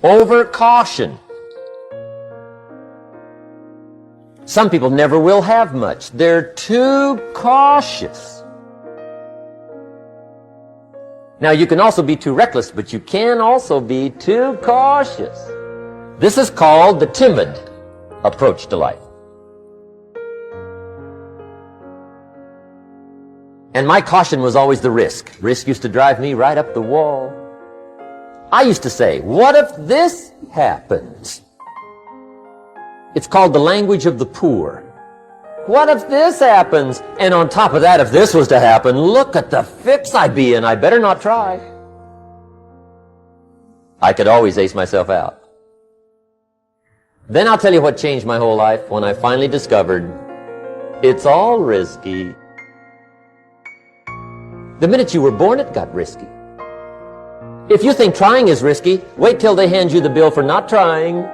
Over caution. Some people never will have much. They're too cautious. Now, you can also be too reckless, but you can also be too cautious. This is called the timid approach to life. And my caution was always the risk. Risk used to drive me right up the wall. I used to say, what if this happens? It's called the language of the poor. What if this happens? And on top of that, if this was to happen, look at the fix I'd be in. I better not try. I could always ace myself out. Then I'll tell you what changed my whole life when I finally discovered it's all risky. The minute you were born, it got risky. If you think trying is risky, wait till they hand you the bill for not trying.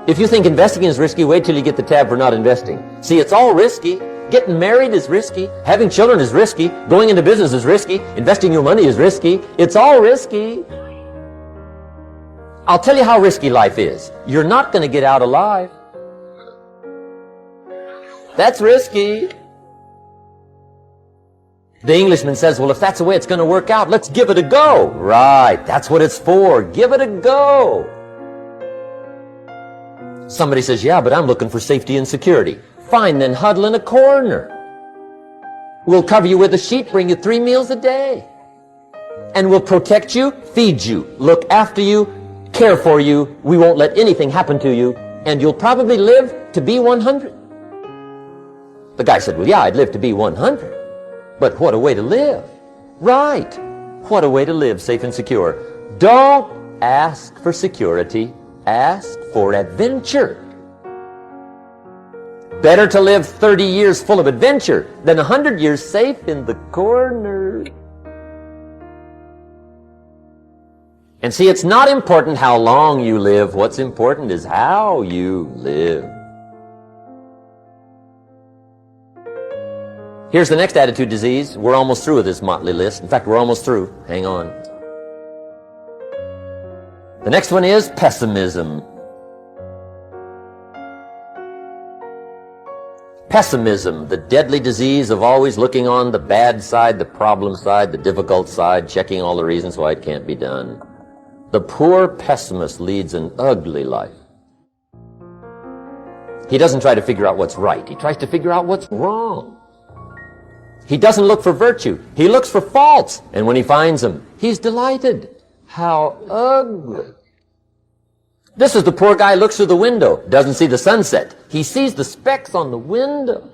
If you think investing is risky, wait till you get the tab for not investing. See, it's all risky. Getting married is risky. Having children is risky. Going into business is risky. Investing your money is risky. It's all risky. I'll tell you how risky life is. You're not going to get out alive. That's risky. The Englishman says, well, if that's the way it's going to work out, let's give it a go. Right, that's what it's for. Give it a go. Somebody says, yeah, but I'm looking for safety and security. Fine, then huddle in a corner. We'll cover you with a sheet, bring you 3 meals a day. And we'll protect you, feed you, look after you, care for you. We won't let anything happen to you. And you'll probably live to be 100. The guy said, well, yeah, I'd live to be 100. But what a way to live. Right. What a way to live, safe and secure. Don't ask for security. Ask for adventure. Better to live 30 years full of adventure than 100 years safe in the corner. And see, it's not important how long you live. What's important is how you live. Here's the next attitude disease. We're almost through with this motley list. In fact, we're almost through. Hang on. The next one is pessimism. Pessimism, the deadly disease of always looking on the bad side, the problem side, the difficult side, checking all the reasons why it can't be done. The poor pessimist leads an ugly life. He doesn't try to figure out what's right. He tries to figure out what's wrong. He doesn't look for virtue. He looks for faults. And when he finds them, he's delighted. How ugly. This is the poor guy who looks through the window, doesn't see the sunset. He sees the specks on the window.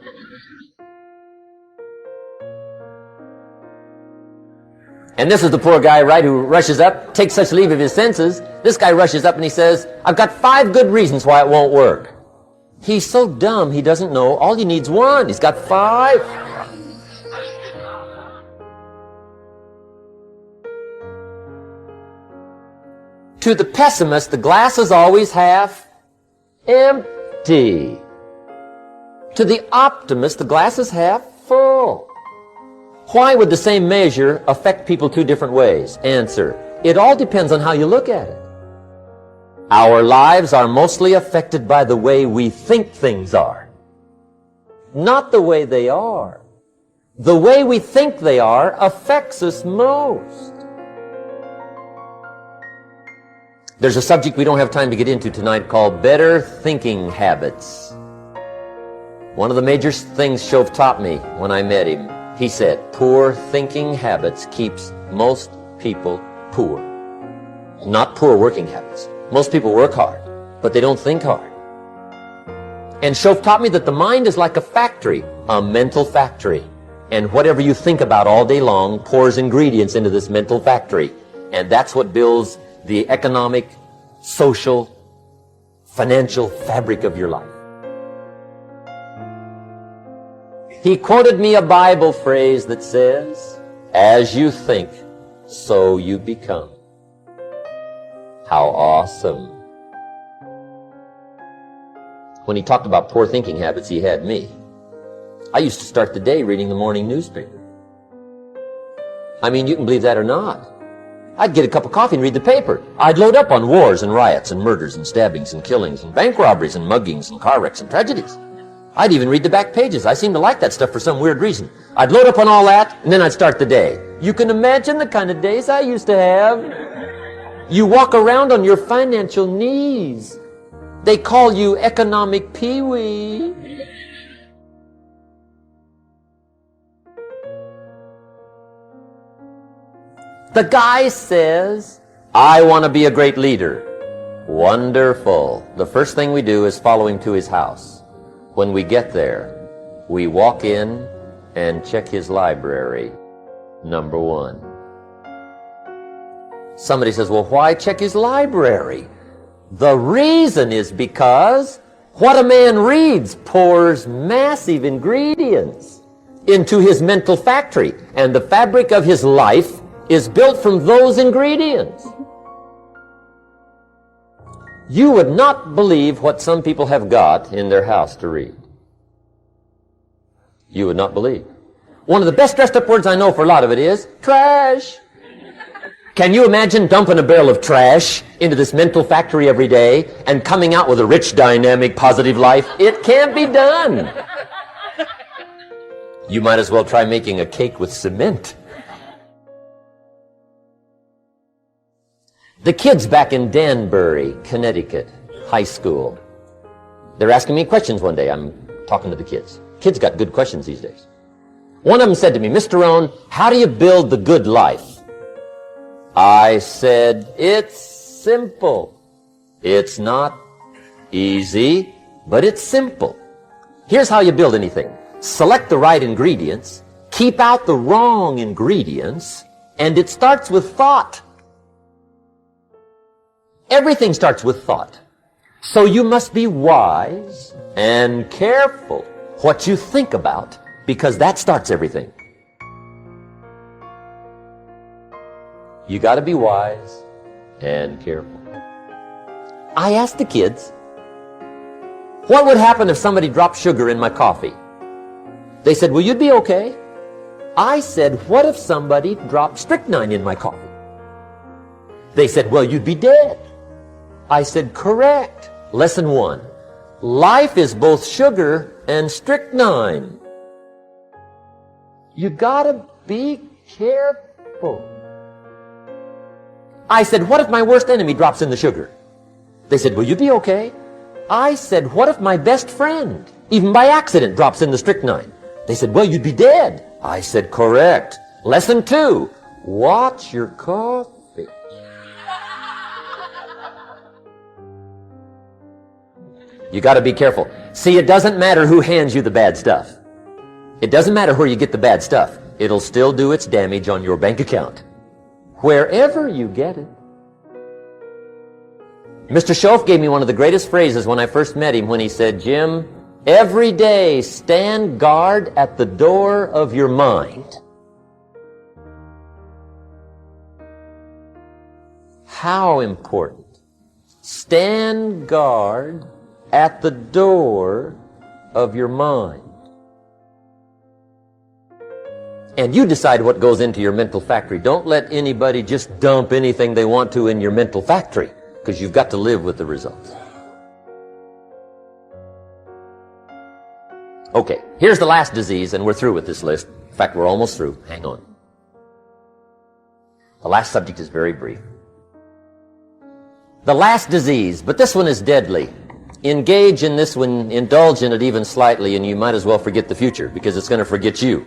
And this is the poor guy, right, who rushes up, takes such leave of his senses. This guy rushes up and he says, I've got 5 good reasons why it won't work. He's so dumb he doesn't know all he needs 1. He's got 5. To the pessimist, the glass is always half empty. To the optimist, the glass is half full. Why would the same measure affect people 2 different ways? Answer, it all depends on how you look at it. Our lives are mostly affected by the way we think things are, not the way they are. The way we think they are affects us most. There's a subject we don't have time to get into tonight called better thinking habits. One of the major things Shove taught me when I met him, he said, poor thinking habits keeps most people poor. Not poor working habits. Most people work hard, but they don't think hard. And Shove taught me that the mind is like a factory, a mental factory. And whatever you think about all day long pours ingredients into this mental factory. And that's what builds the economic, social, financial fabric of your life. He quoted me a Bible phrase that says, as you think, so you become. How awesome. When he talked about poor thinking habits, he had me. I used to start the day reading the morning newspaper. I mean, you can believe that or not. I'd get a cup of coffee and read the paper. I'd load up on wars and riots and murders and stabbings and killings and bank robberies and muggings and car wrecks and tragedies. I'd even read the back pages. I seem to like that stuff for some weird reason. I'd load up on all that, and then I'd start the day. You can imagine the kind of days I used to have. You walk around on your financial knees. They call you economic peewee. The guy says, I want to be a great leader. Wonderful. The first thing we do is follow him to his house. When we get there, we walk in and check his library. Number one. Somebody says, well, why check his library? The reason is because what a man reads pours massive ingredients into his mental factory, and the fabric of his life is built from those ingredients. You would not believe what some people have got in their house to read. You would not believe. One of the best dressed up words I know for a lot of it is trash. Can you imagine dumping a barrel of trash into this mental factory every day and coming out with a rich, dynamic, positive life? It can't be done. You might as well try making a cake with cement. The kids back in Danbury, Connecticut, high school, they're asking me questions one day. I'm talking to the kids. Kids got good questions these days. One of them said to me, Mr. Rohn, how do you build the good life? I said, it's simple. It's not easy, but it's simple. Here's how you build anything. Select the right ingredients, keep out the wrong ingredients, and it starts with thought. Everything starts with thought. So you must be wise and careful what you think about, because that starts everything. You got to be wise and careful. I asked the kids, what would happen if somebody dropped sugar in my coffee? They said, well, you'd be okay. I said, what if somebody dropped strychnine in my coffee? They said, well, you'd be dead. I said, correct. Lesson one. Life is both sugar and strychnine. You gotta be careful. I said, what if my worst enemy drops in the sugar? They said, will you be okay? I said, what if my best friend, even by accident, drops in the strychnine? They said, well, you'd be dead. I said, correct. Lesson two. Watch your coffee. You got to be careful. See, it doesn't matter who hands you the bad stuff. It doesn't matter where you get the bad stuff. It'll still do its damage on your bank account, wherever you get it. Mr. Schoaf gave me one of the greatest phrases when I first met him when he said, Jim, every day stand guard at the door of your mind. How important. Stand guard at the door of your mind. And you decide what goes into your mental factory. Don't let anybody just dump anything they want to in your mental factory, because you've got to live with the results. Okay, here's the last disease, and we're through with this list. In fact, we're almost through. Hang on. The last subject is very brief. The last disease, but this one is deadly. Engage in this one, indulge in it even slightly, and you might as well forget the future, because it's going to forget you.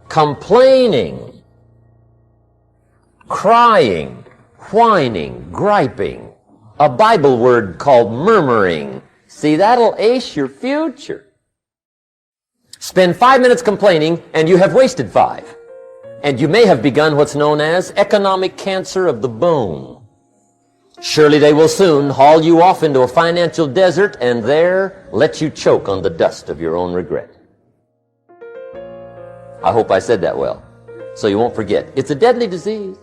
Complaining, crying, whining, griping, a Bible word called murmuring. See, that'll ace your future. Spend 5 minutes complaining, and you have wasted 5. And you may have begun what's known as economic cancer of the bone. Surely they will soon haul you off into a financial desert and there let you choke on the dust of your own regret. I hope I said that well, so you won't forget. It's a deadly disease.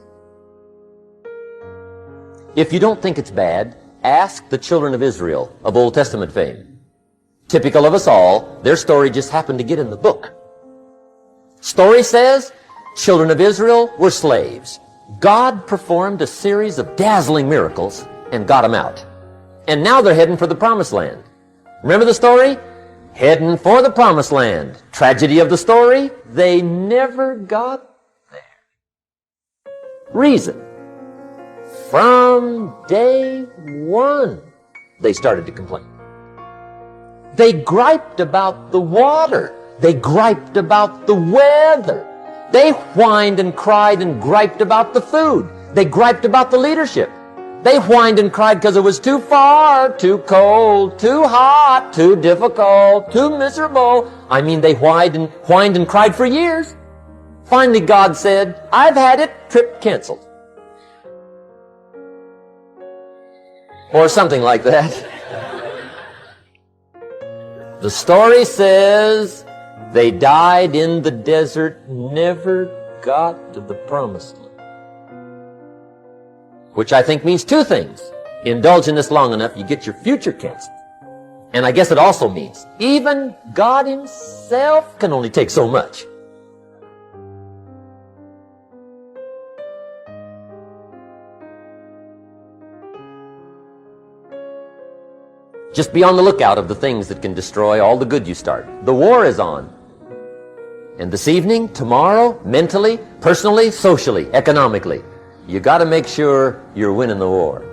If you don't think it's bad, ask the children of Israel of Old Testament fame. Typical of us all, their story just happened to get in the book. Story says, children of Israel were slaves. God performed a series of dazzling miracles and got them out. And now they're heading for the promised land. Remember the story? Heading for the promised land. Tragedy of the story, they never got there. Reason. From day one, they started to complain. They griped about the water. They griped about the weather. They whined and cried and griped about the food. They griped about the leadership. They whined and cried because it was too far, too cold, too hot, too difficult, too miserable. I mean, they whined and cried for years. Finally, God said, I've had it, trip canceled. Or something like that. The story says they died in the desert, never got to the promised land. Which I think means two things. Indulge in this long enough, you get your future canceled. And I guess it also means even God Himself can only take so much. Just be on the lookout of the things that can destroy all the good you start. The war is on. And this evening, tomorrow, mentally, personally, socially, economically, you got to make sure you're winning the war.